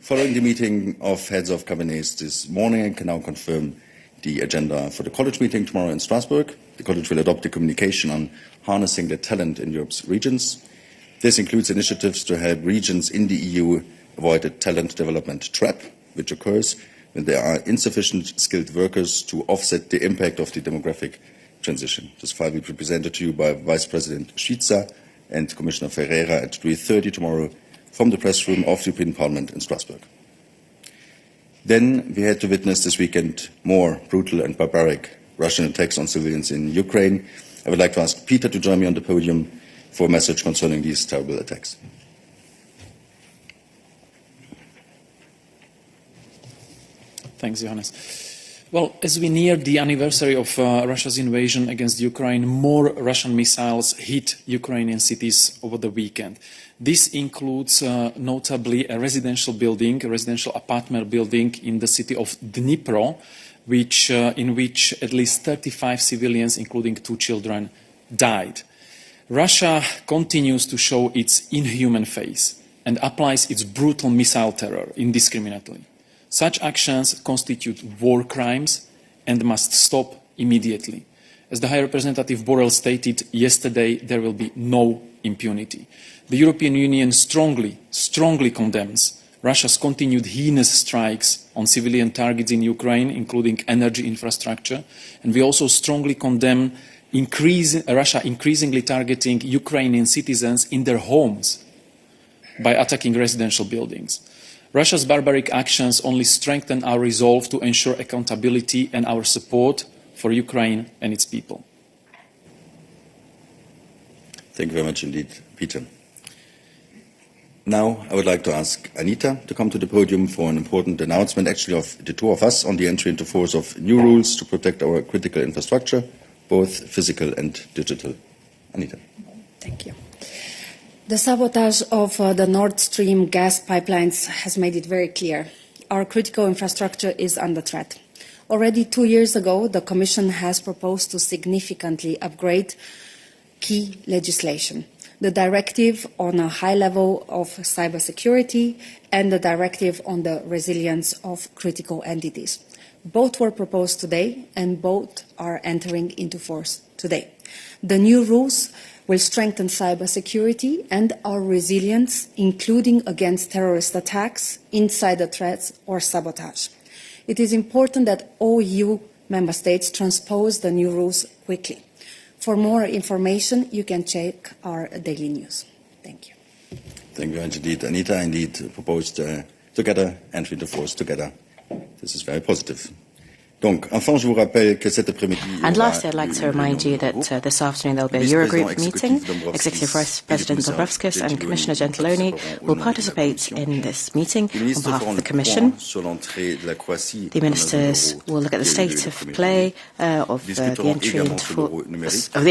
Following the meeting of heads of cabinets this morning, I can now confirm the agenda for the college meeting tomorrow in Strasbourg. The college will adopt a communication on harnessing the talent in Europe's regions. This includes initiatives to help regions in the EU avoid a talent development trap, which occurs when there are insufficient skilled workers to offset the impact of the demographic transition. This file will be presented to you by Vice President Schwitzer and Commissioner Ferreira at 3:30 tomorrow from the press room of the European Parliament in Strasbourg. Then we had to witness this weekend more brutal and barbaric Russian attacks on civilians in Ukraine. I would like to ask Peter to join me on the podium for a message concerning these terrible attacks. Thanks, Johannes. Well, as we near the anniversary of Russia's invasion against Ukraine, more Russian missiles hit Ukrainian cities over the weekend. This includes notably a residential building, a residential apartment building in the city of Dnipro, in which at least 35 civilians, including 2 children, died. Russia continues to show its inhuman face and applies its brutal missile terror indiscriminately. Such actions constitute war crimes and must stop immediately. As the High Representative Borrell stated yesterday, there will be no impunity. The European Union strongly condemns Russia's continued heinous strikes on civilian targets in Ukraine, including energy infrastructure, and we also strongly condemn Russia increasingly targeting Ukrainian citizens in their homes by attacking residential buildings. Russia's barbaric actions only strengthen our resolve to ensure accountability and our support for Ukraine and its people. Thank you very much indeed, Peter. Now I would like to ask Anita to come to the podium for an important announcement, actually of the two of us, on the entry into force of new rules to protect our critical infrastructure, both physical and digital. Anita. Thank you. The sabotage of the Nord Stream gas pipelines has made it very clear. Our critical infrastructure is under threat. Already 2 years ago, the Commission has proposed to significantly upgrade key legislation. The directive on a high level of cybersecurity and the directive on the resilience of critical entities. Both were proposed today and both are entering into force today. The new rules will strengthen cybersecurity and our resilience, including against terrorist attacks, insider threats or sabotage. It is important that all EU member states transpose the new rules quickly. For more information, you can check our daily news. Thank you. Thank you very much indeed. Anita indeed proposed together, entry into force together. This is very positive. And lastly, I'd like to remind you that this afternoon there will be a Eurogroup meeting. Executive Vice President Dombrovskis and Commissioner Gentiloni will participate in this meeting on behalf of the Commission. The ministers will look at the state of play of the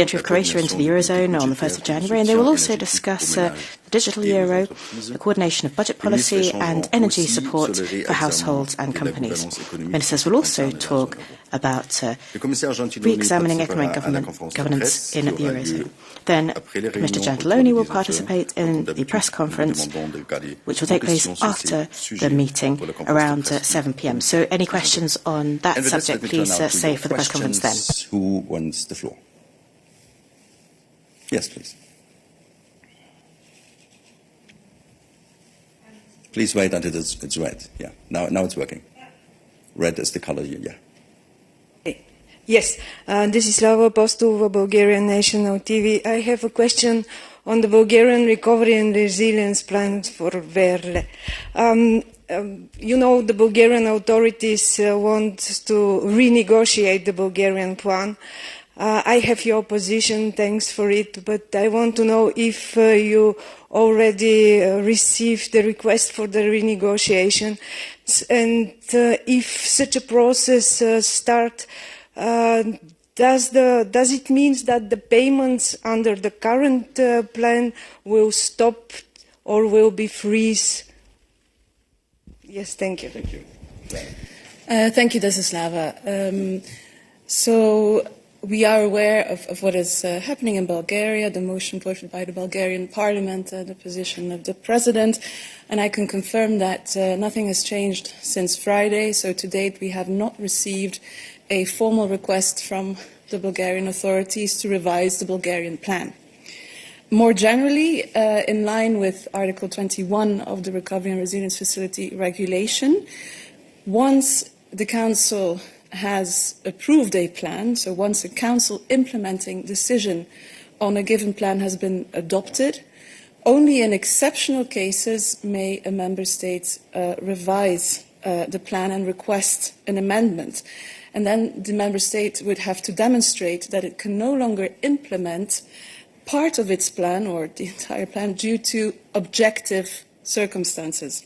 entry of Croatia into the Eurozone on the 1st of January, and they will also discuss the digital euro, the coordination of budget policy and energy support for households and companies. Ministers will also talk about re-examining economic governance in the Eurozone. Then Mr. Gentiloni will participate in the press conference, which will take place after the meeting around 7 p.m. So any questions on that subject, please say for the press conference then. Who wants the floor? Yes, please. Please wait until it's red. Yeah, now it's working. Red is the color here, yeah. Yes, this is Slava Postova, Bulgarian National TV. I have a question on the Bulgarian Recovery and Resilience Plan for Verle. You know, the Bulgarian authorities want to renegotiate the Bulgarian plan. I have your position, thanks for it, but I want to know if you already received the request for the renegotiation, and if such a process starts, does it mean that the payments under the current plan will stop or will be freeze? Yes, thank you. Thank you. Thank you, Desislava. So we are aware of what is happening in Bulgaria, the motion put by the Bulgarian parliament, the position of the president, and I can confirm that nothing has changed since Friday. So to date, we have not received a formal request from the Bulgarian authorities to revise the Bulgarian plan. More generally, in line with Article 21 of the Recovery and Resilience Facility regulation, once the Council has approved a plan, so once a Council implementing decision on a given plan has been adopted, only in exceptional cases may a Member State revise the plan and request an amendment. And then the Member State would have to demonstrate that it can no longer implement part of its plan or the entire plan due to objective circumstances.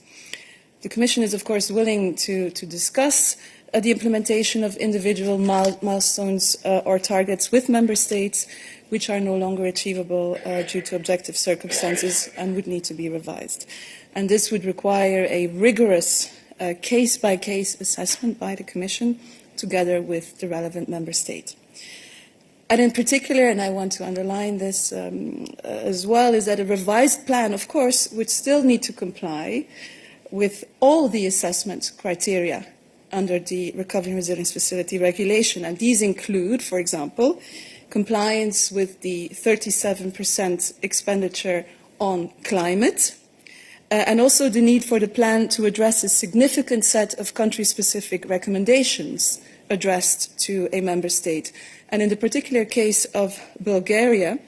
The Commission is, of course, willing to discuss the implementation of individual milestones or targets with Member States which are no longer achievable due to objective circumstances and would need to be revised. And this would require a rigorous case-by-case assessment by the Commission together with the relevant Member State. And in particular, and I want to underline this as well, is that a revised plan, of course, would still need to comply with all the assessment criteria under the Recovery and Resilience Facility regulation. And these include, for example, compliance with the 37% expenditure on climate, and also the need for the plan to address a significant set of country-specific recommendations addressed to a member state. And in the particular case of Bulgaria,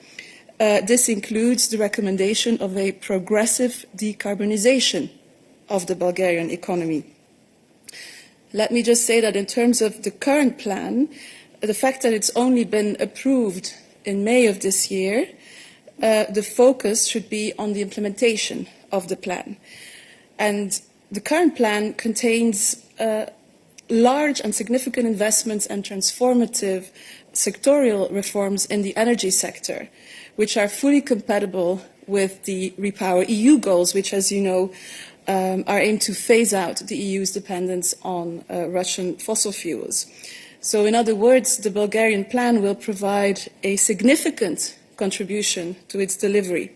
this includes the recommendation of a progressive decarbonization of the Bulgarian economy. Let me just say that in terms of the current plan, the fact that it's only been approved in May of this year, the focus should be on the implementation of the plan. And the current plan contains large and significant investments and transformative sectorial reforms in the energy sector, which are fully compatible with the REPowerEU goals, which, as you know, are aimed to phase out the EU's dependence on Russian fossil fuels. So, in other words, the Bulgarian plan will provide a significant contribution to its delivery.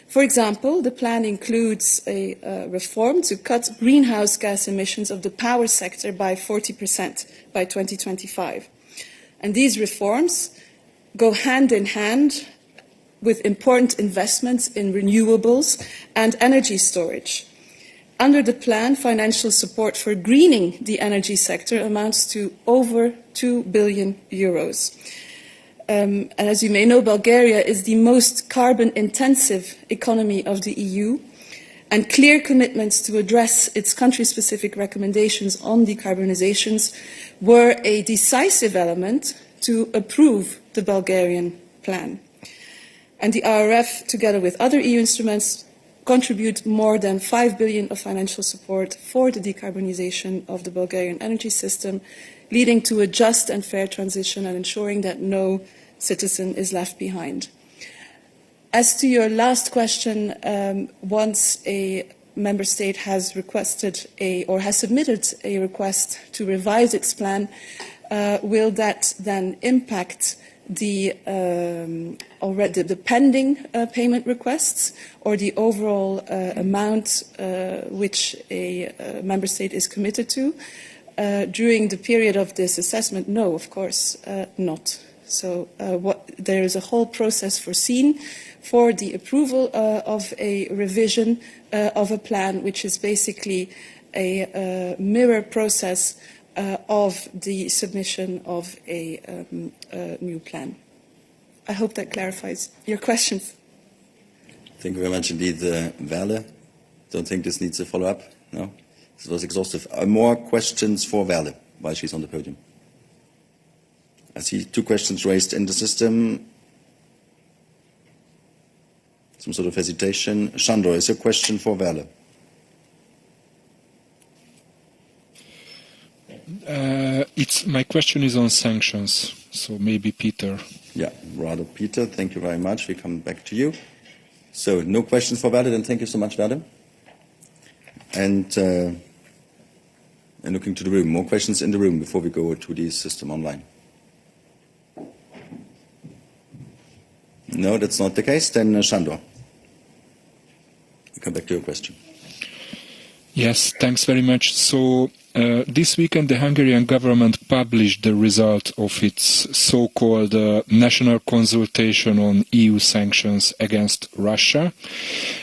For example, the plan includes a reform to cut greenhouse gas emissions of the power sector by 40% by 2025. And these reforms go hand in hand with important investments in renewables and energy storage. Under the plan, financial support for greening the energy sector amounts to over 2 billion euros. And as you may know, Bulgaria is the most carbon-intensive economy of the EU, and clear commitments to address its country-specific recommendations on decarbonizations were a decisive element to approve the Bulgarian plan. And the RRF, together with other EU instruments, contribute more than 5 billion of financial support for the decarbonization of the Bulgarian energy system, leading to a just and fair transition and ensuring that no citizen is left behind. As to your last question, once a member state has requested or has submitted a request to revise its plan, will that then impact the pending payment requests or the overall amount which a member state is committed to? During the period of this assessment, no, of course not. So there is a whole process foreseen for the approval of a revision of a plan, which is basically a mirror process of the submission of a new plan. I hope that clarifies your questions. Thank you very much indeed, Verle. Don't think this needs a follow-up? No? This was exhaustive. More questions for Verle while she's on the podium. I see 2 questions raised in the system. Some sort of hesitation. Sandor, is your question for Verle? My question is on sanctions, so maybe Peter. Yeah, rather Peter. Thank you very much. We come back to you. So, no questions for Verle, then thank you so much, Verle. And looking to the room, more questions in the room before we go to the system online. No, that's not the case. Then Sandor, we'll come back to your question. Yes, thanks very much. So this weekend the Hungarian government published the result of its so-called national consultation on EU sanctions against Russia.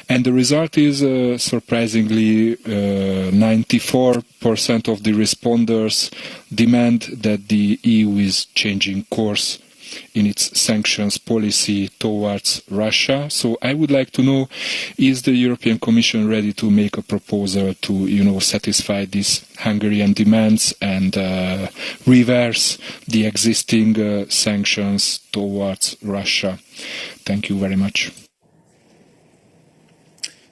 And the result is surprisingly 94% of the respondents demand that the EU is changing course in its sanctions policy towards Russia. So I would like to know, is the European Commission ready to make a proposal to, satisfy these Hungarian demands and reverse the existing sanctions towards Russia? Thank you very much.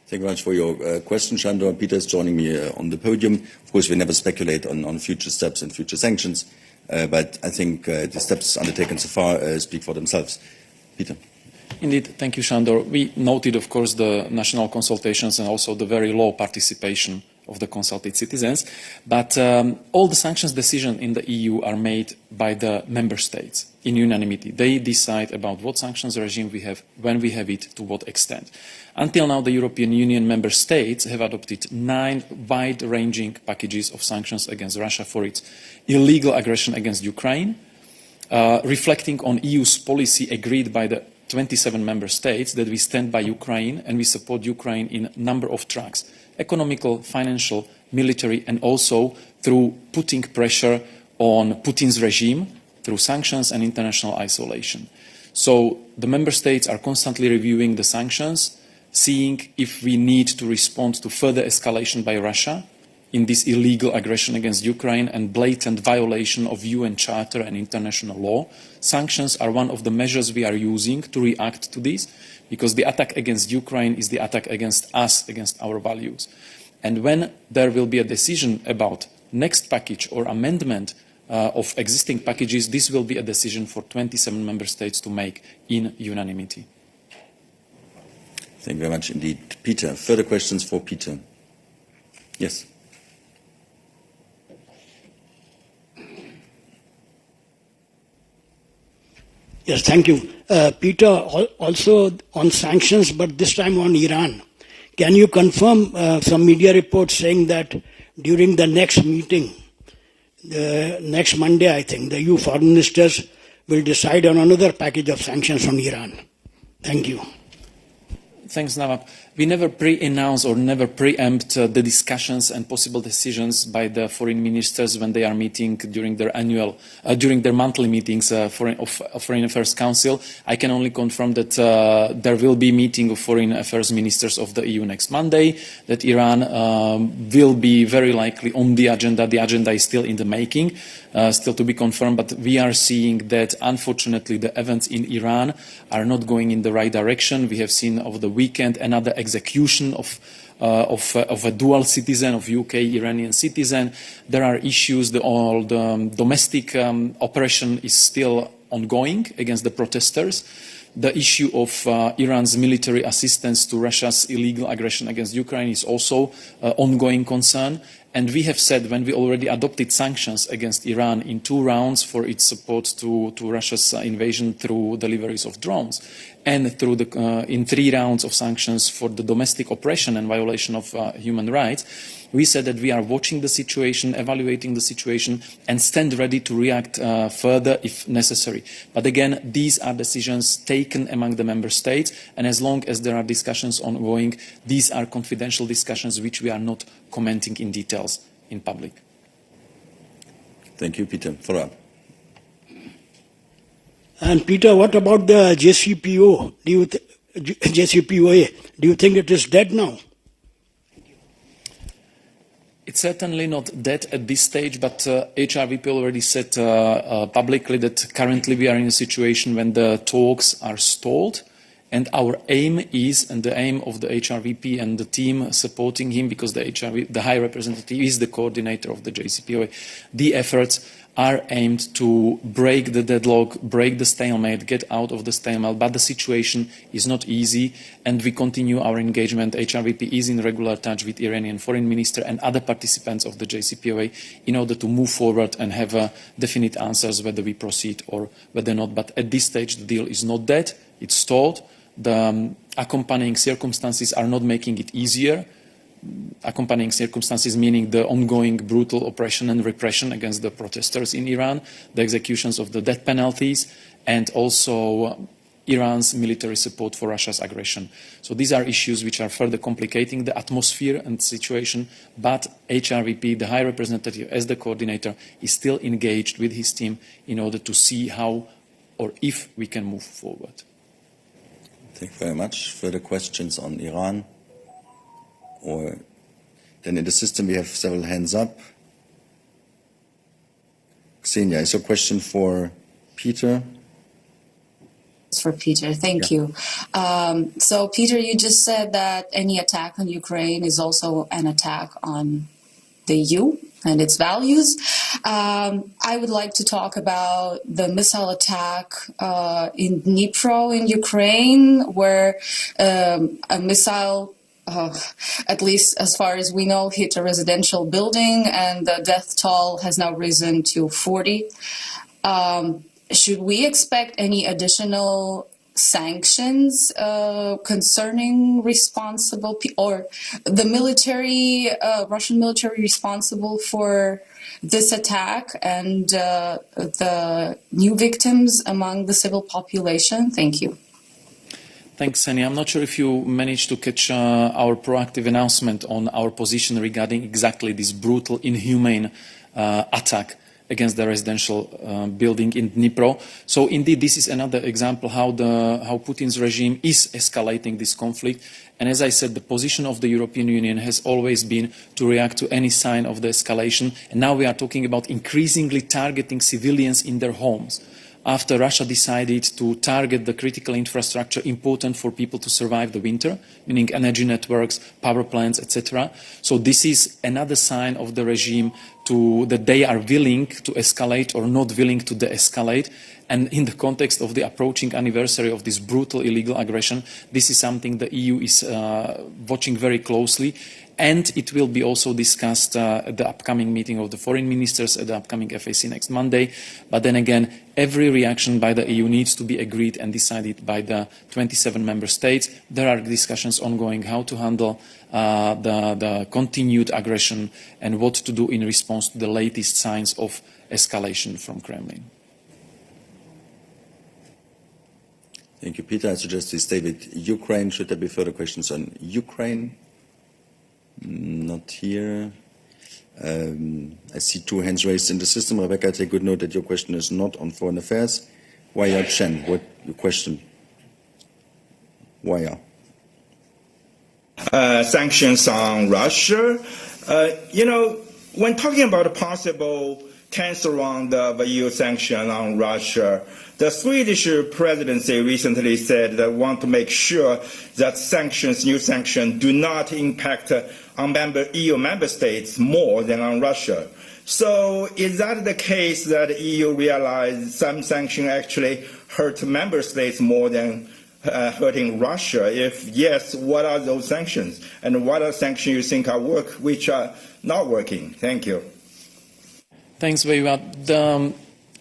Thank you very much for your question, Sandor. Peter is joining me on the podium. Of course, we never speculate on future steps and future sanctions. But I think the steps undertaken so far speak for themselves. Peter. Indeed, thank you, Sandor. We noted, of course, the national consultations and also the very low participation of the consulted citizens. But all the sanctions decisions in the EU are made by the member states in unanimity. They decide about what sanctions regime we have, when we have it, to what extent. Until now, the European Union member states have adopted 9 wide-ranging packages of sanctions against Russia for its illegal aggression against Ukraine, reflecting on EU's policy agreed by the 27 member states that we stand by Ukraine and we support Ukraine in a number of tracks: economical, financial, military, and also through putting pressure on Putin's regime through sanctions and international isolation. So the member states are constantly reviewing the sanctions, seeing if we need to respond to further escalation by Russia in this illegal aggression against Ukraine and blatant violation of UN Charter and international law. Sanctions are one of the measures we are using to react to this, because the attack against Ukraine is the attack against us, against our values. And when there will be a decision about next package or amendment of existing packages, this will be a decision for 27 member states to make in unanimity. Thank you very much indeed. Peter, further questions for Peter? Yes. Yes, thank you. Peter, also on sanctions, but this time on Iran. Can you confirm some media reports saying that during the next meeting, next Monday, I think, the EU foreign ministers will decide on another package of sanctions on Iran? Thank you. Thanks, Nawab. We never pre-announce or never preempt the discussions and possible decisions by the foreign ministers when they are meeting during their monthly meetings of Foreign Affairs Council. I can only confirm that there will be a meeting of foreign affairs ministers of the EU next Monday, that Iran will be very likely on the agenda. The agenda is still in the making, still to be confirmed, but we are seeing that, unfortunately, the events in Iran are not going in the right direction. We have seen over the weekend another execution of a dual citizen, of UK Iranian citizen. There are issues. The domestic operation is still ongoing against the protesters. The issue of Iran's military assistance to Russia's illegal aggression against Ukraine is also an ongoing concern. And we have said, when we already adopted sanctions against Iran in 2 rounds for its support to Russia's invasion through deliveries of drones, and through in 3 rounds of sanctions for the domestic oppression and violation of human rights, we said that we are watching the situation, evaluating the situation, and stand ready to react further if necessary. But again, these are decisions taken among the member states, and as long as there are discussions ongoing, these are confidential discussions which we are not commenting in details in public. Thank you, Peter. Follow up. And Peter, what about the JCPOA? Do you think it is dead now? It's certainly not dead at this stage, but HRVP already said publicly that currently we are in a situation when the talks are stalled. And our aim is, and the aim of the HRVP and the team supporting him, because the High Representative is the coordinator of the JCPOA, the efforts are aimed to break the deadlock, break the stalemate, get out of the stalemate. But the situation is not easy, and we continue our engagement. HRVP is in regular touch with Iranian foreign minister and other participants of the JCPOA in order to move forward and have definite answers whether we proceed or whether not. But at this stage, the deal is not dead, It's stalled. The accompanying circumstances are not making it easier. Accompanying circumstances meaning the ongoing brutal oppression and repression against the protesters in Iran, the executions of the death penalties, and also Iran's military support for Russia's aggression. So these are issues which are further complicating the atmosphere and situation, but HRVP, the High Representative, as the coordinator, is still engaged with his team in order to see how or if we can move forward. Thank you very much. Further questions on Iran? Or then in the system we have several hands up. Ksenia, is your question for Peter? For Peter, thank you. So Peter, you just said that any attack on Ukraine is also an attack on the EU and its values. I would like to talk about the missile attack in Dnipro in Ukraine, where a missile, at least as far as we know, hit a residential building, and the death toll has now risen to 40. Should we expect any additional sanctions concerning responsible or the military, Russian military responsible for this attack and the new victims among the civil population? Thank you. Thanks, Sani. I'm not sure if you managed to catch our proactive announcement on our position regarding exactly this brutal, inhumane attack against the residential building in Dnipro. So indeed, this is another example how Putin's regime is escalating this conflict. And as I said, the position of the European Union has always been to react to any sign of the escalation. And now we are talking about increasingly targeting civilians in their homes, after Russia decided to target the critical infrastructure important for people to survive the winter, meaning energy networks, power plants, etc. So this is another sign of the regime that they are willing to escalate or not willing to de-escalate. And in the context of the approaching anniversary of this brutal illegal aggression, this is something the EU is watching very closely. And it will be also discussed at the upcoming meeting of the foreign ministers at the upcoming FAC next Monday. But then again, every reaction by the EU needs to be agreed and decided by the 27 member states. There are discussions ongoing how to handle the continued aggression and what to do in response to the latest signs of escalation from Kremlin. Thank you, Peter. I suggest we stay with Ukraine. Should there be further questions on Ukraine? Not here. I see two hands raised in the system. Rebecca, I take good note that your question is not on foreign affairs. Waya Chen, what your question? Waya. Sanctions on Russia. When talking about a possible 10th round of EU sanction on Russia, the Swedish presidency recently said they want to make sure that new sanctions, do not impact on EU member states more than on Russia. So is that the case that EU realized some sanctions actually hurt member states more than hurting Russia? If yes, what are those sanctions? And what are sanctions you think which are not working? Thank you. Thanks very much. The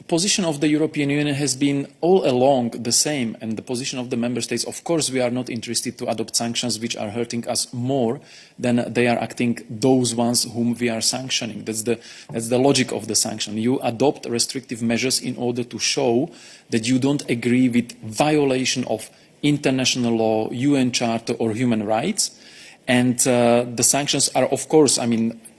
position of the European Union has been all along the same, and the position of the member states, of course, we are not interested to adopt sanctions which are hurting us more than they are acting those ones whom we are sanctioning. That's the logic of the sanction. You adopt restrictive measures in order to show that you don't agree with violation of international law, UN Charter or human rights. And the sanctions are, of course,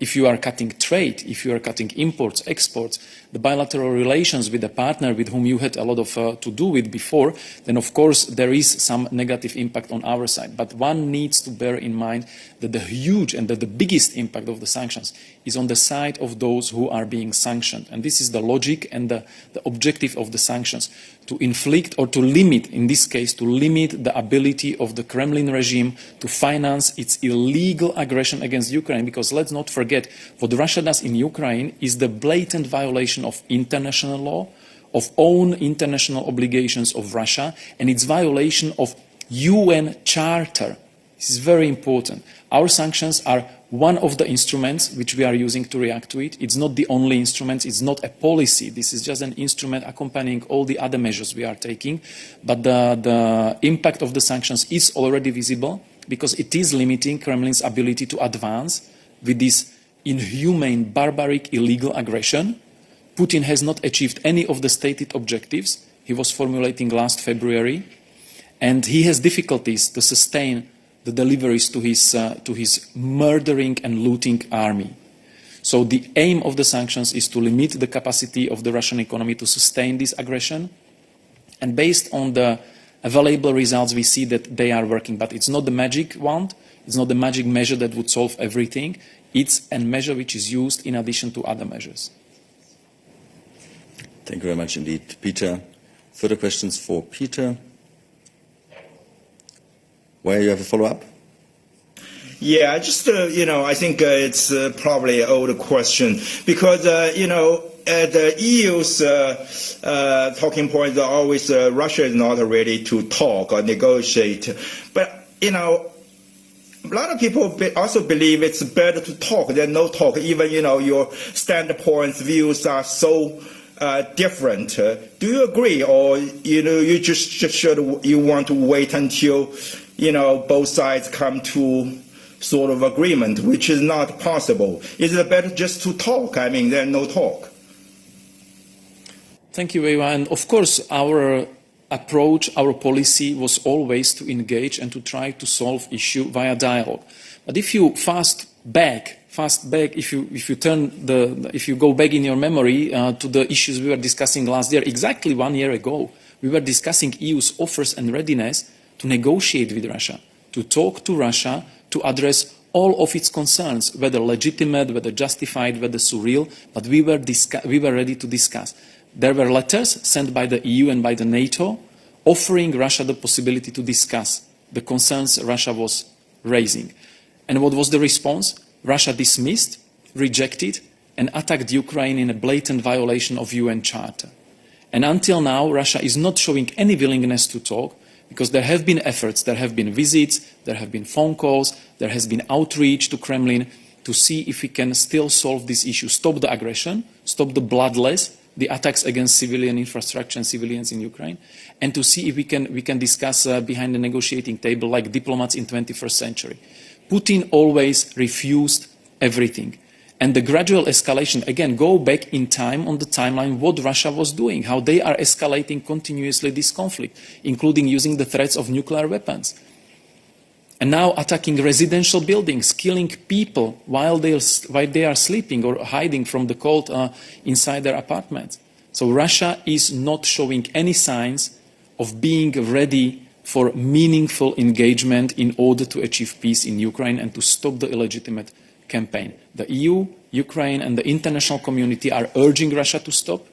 if you are cutting trade, if you are cutting imports, exports, the bilateral relations with a partner with whom you had a lot of to do with before, then of course there is some negative impact on our side. But one needs to bear in mind that the huge and the biggest impact of the sanctions is on the side of those who are being sanctioned. And this is the logic and the objective of the sanctions, to inflict or to limit, in this case, to limit the ability of the Kremlin regime to finance its illegal aggression against Ukraine. Because let's not forget, what Russia does in Ukraine is the blatant violation of international law, of own international obligations of Russia, and its violation of UN Charter. This is very important. Our sanctions are one of the instruments which we are using to react to it. It's not the only instrument, it's not a policy. This is just an instrument accompanying all the other measures we are taking. But the impact of the sanctions is already visible because it is limiting Kremlin's ability to advance with this inhumane, barbaric, illegal aggression. Putin has not achieved any of the stated objectives he was formulating last February, and he has difficulties to sustain the deliveries to his murdering and looting army. So the aim of the sanctions is to limit the capacity of the Russian economy to sustain this aggression. And based on the available results, we see that they are working. But it's not the magic wand. It's not the magic measure that would solve everything. It's a measure which is used in addition to other measures. Thank you very much indeed, Peter. Further questions for Peter? Where you have a follow-up? Yeah, just, I think it's probably an older question because, the EU's talking points are always Russia is not ready to talk or negotiate. But, a lot of people also believe it's better to talk than no talk. Even, your standpoints, views are so different. Do you agree, or you just you want to wait until both sides come to sort of agreement, which is not possible? Is it better just to talk? Than no talk? Thank you, Eva. And of course, our approach, our policy was always to engage and to try to solve issue via dialogue. But if you fast back, if you go back in your memory to the issues we were discussing last year, exactly 1 year ago, we were discussing EU's offers and readiness to negotiate with Russia, to talk to Russia, to address all of its concerns, whether legitimate, whether justified, whether surreal, but we were ready to discuss. There were letters sent by the EU and by the NATO offering Russia the possibility to discuss the concerns Russia was raising. And what was the response? Russia dismissed, rejected, and attacked Ukraine in a blatant violation of UN Charter. And until now, Russia is not showing any willingness to talk, because there have been efforts, there have been visits, there have been phone calls, there has been outreach to Kremlin to see if we can still solve this issue, stop the aggression, stop the bloodless, the attacks against civilian infrastructure and civilians in Ukraine, and to see if we can discuss behind the negotiating table like diplomats in 21st century. Putin always refused everything. And the gradual escalation, again, go back in time on the timeline what Russia was doing, how they are escalating continuously this conflict, including using the threats of nuclear weapons. And now attacking residential buildings, killing people while they are sleeping or hiding from the cold inside their apartments. So Russia is not showing any signs of being ready for meaningful engagement in order to achieve peace in Ukraine and to stop the illegitimate campaign. The EU, Ukraine, and the international community are urging Russia to stop,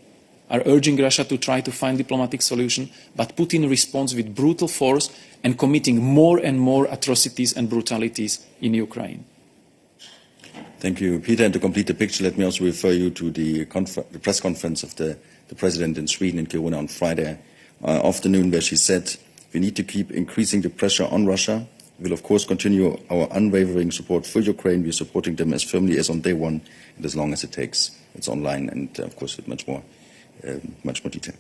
are urging Russia to try to find diplomatic solution, but Putin responds with brutal force and committing more and more atrocities and brutalities in Ukraine. Thank you, Peter. And to complete the picture, let me also refer you to the press conference of the President in Sweden, in Kiruna, on Friday afternoon, where she said, we need to keep increasing the pressure on Russia. We will, of course, continue our unwavering support for Ukraine. We are supporting them as firmly as on day one and as long as it takes. It's online and, of course, with much more detail.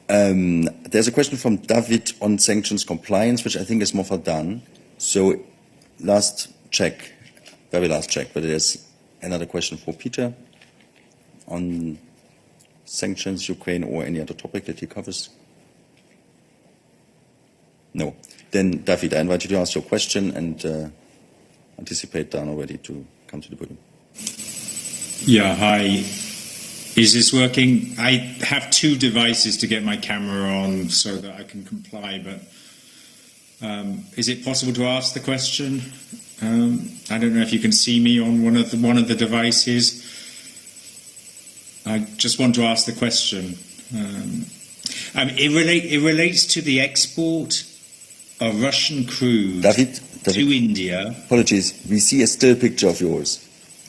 There's a question from David on sanctions compliance, which I think is more for Dan. So last check, very last check, but there's another question for Peter on sanctions, Ukraine, or any other topic that he covers. No. Then, David, I invite you to ask your question and anticipate Dan already to come to the podium. Yeah, hi. Is this working? I have two devices to get my camera on so that I can comply, but is it possible to ask the question? I don't know if you can see me on one of the devices. I just want to ask the question. It relates to the export of Russian crude to India. Apologies, we see a still picture of yours.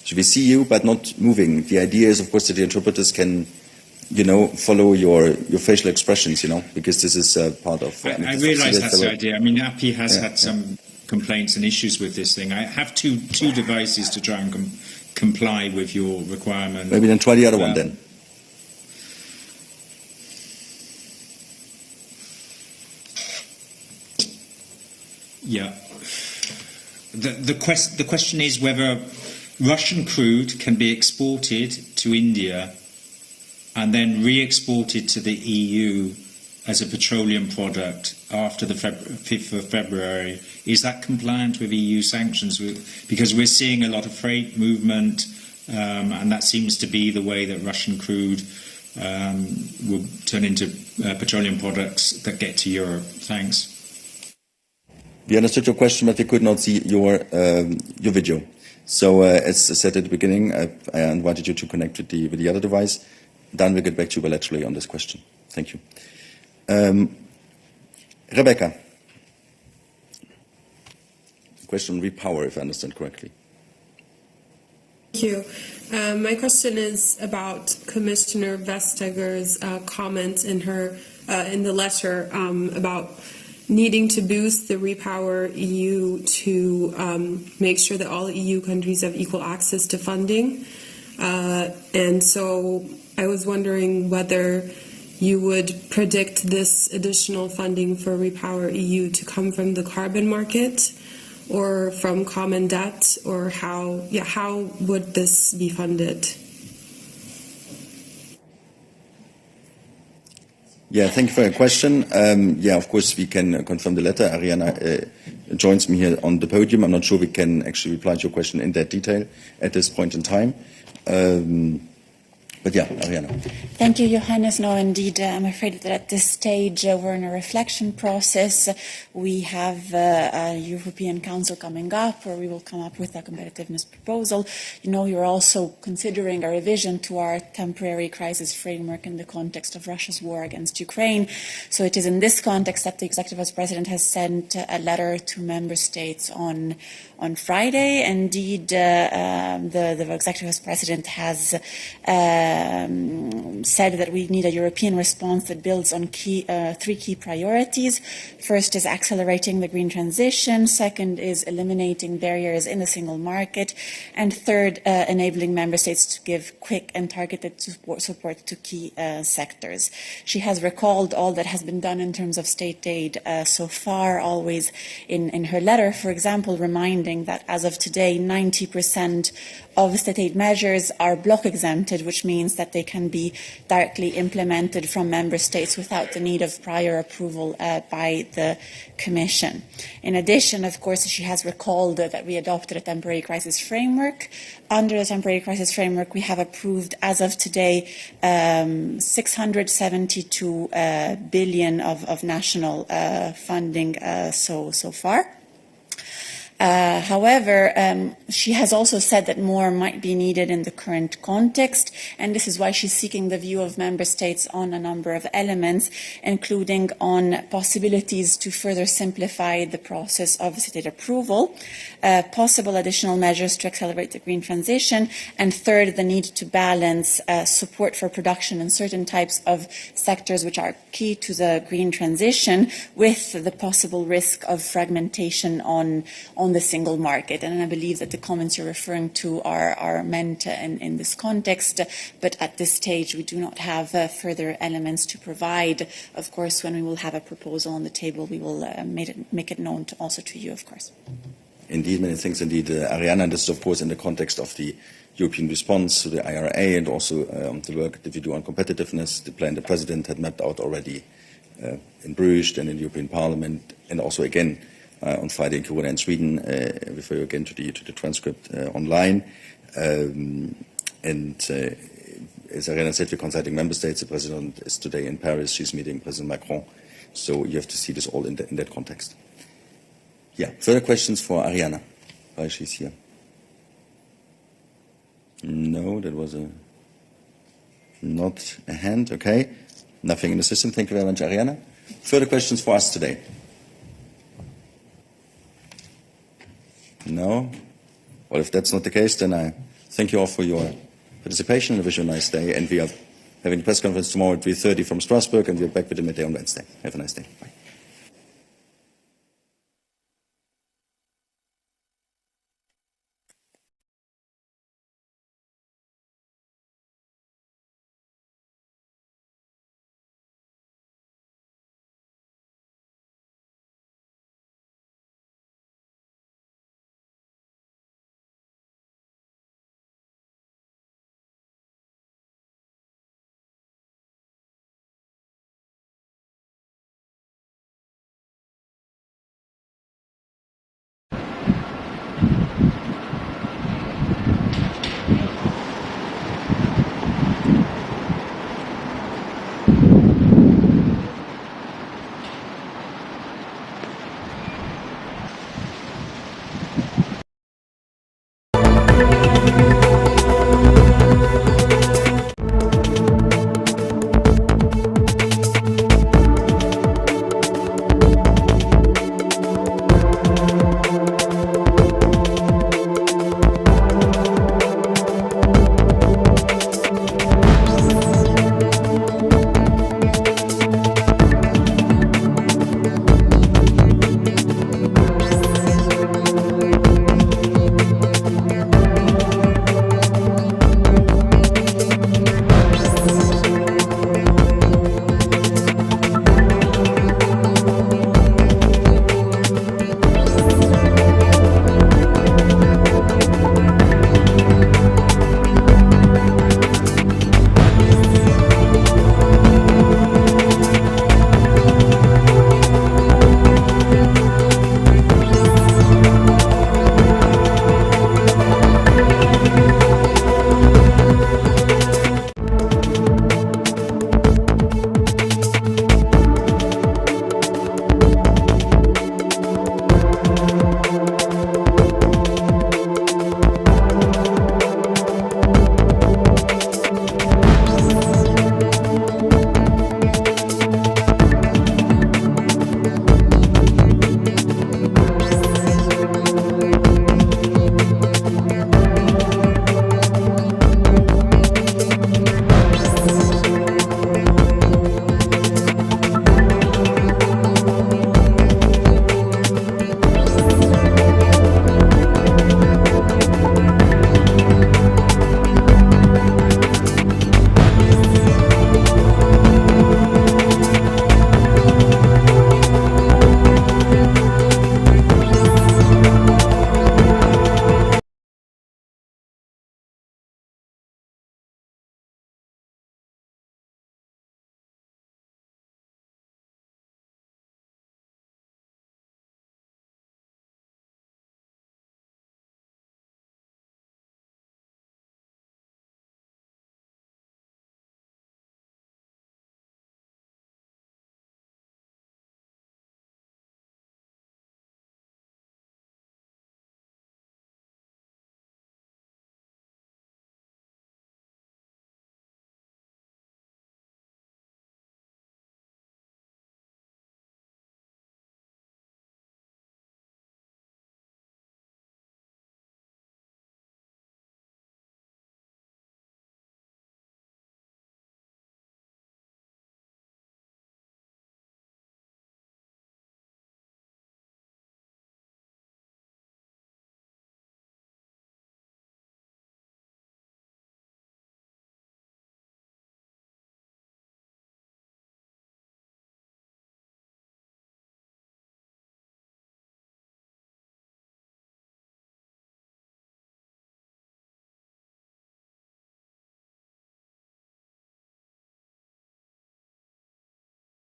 So we see you, but not moving. The idea is, of course, that the interpreters can, follow your facial expressions, because this is part of... I realise that's the idea. I mean, Appy has had some complaints and issues with this thing. I have two devices to try and comply with your requirement. Maybe then try the other one then. Yeah. The question is whether Russian crude can be exported to India and then re-exported to the EU as a petroleum product after the 5th of February. Is that compliant with EU sanctions? Because we're seeing a lot of freight movement, and that seems to be the way that Russian crude will turn into petroleum products that get to Europe. Thanks. We understood your question, but we could not see your video. So as I said at the beginning, I invited you to connect with the other device. Then we'll get back to you bilaterally on this question. Thank you. Rebecca. Question on repower, if I understand correctly. Thank you. My question is about Commissioner Vestager's comment in the letter about needing to boost the Repower EU to make sure that all EU countries have equal access to funding. And so I was wondering whether you would predict this additional funding for Repower EU to come from the carbon market or from common debt, or how would this be funded? Yeah, thank you for your question. Of course, we can confirm the letter. Ariana joins me here on the podium. I'm not sure we can actually reply to your question in that detail at this point in time. But yeah, Ariana. Thank you, Johannes. No, indeed, I'm afraid that at this stage we're in a reflection process. We have a European Council coming up where we will come up with a competitiveness proposal. You know, you're also considering a revision to our temporary crisis framework in the context of Russia's war against Ukraine. So it is in this context that the Executive Vice President has sent a letter to member states on Friday. Indeed, the Executive Vice President has said that we need a European response that builds on three key priorities. First is accelerating the green transition. Second is eliminating barriers in the single market. And third, enabling member states to give quick and targeted support to key sectors. She has recalled all that has been done in terms of state aid so far, always in her letter, for example, reminding that as of today, 90% of state aid measures are block exempted, which means that they can be directly implemented from member states without the need of prior approval by the Commission. In addition, of course, she has recalled that we adopted a temporary crisis framework. Under the temporary crisis framework, we have approved, as of today, 672 billion of national funding so far. However, she has also said that more might be needed in the current context, and this is why she's seeking the view of member states on a number of elements, including on possibilities to further simplify the process of state approval, possible additional measures to accelerate the green transition, and third, the need to balance support for production in certain types of sectors which are key to the green transition with the possible risk of fragmentation on the single market. And I believe that the comments you're referring to are meant in this context, but at this stage we do not have further elements to provide. Of course, when we will have a proposal on the table, we will make it known also to you, of course. Indeed, many things indeed, Ariana, and this is of course in the context of the European response to the IRA and also the work that we do on competitiveness, the plan the President had mapped out already in Bruges and in the European Parliament, and also again on Friday in Kiruna in Sweden. Refer you again to the transcript online. And as Ariana said, we're consulting member states. The President is today in Paris. She's meeting President Macron. So you have to see this all in that context. Yeah, further questions for Ariana while she's here? No, that was not a hand. Okay, nothing in the system. Thank you very much, Ariana. Further questions for us today? No? Well, if that's not the case, then I thank you all for your participation and I wish you a nice day. And we are having a press conference tomorrow at 3:30 from Strasbourg, and we're back with the midday on Wednesday. Have a nice day. Bye.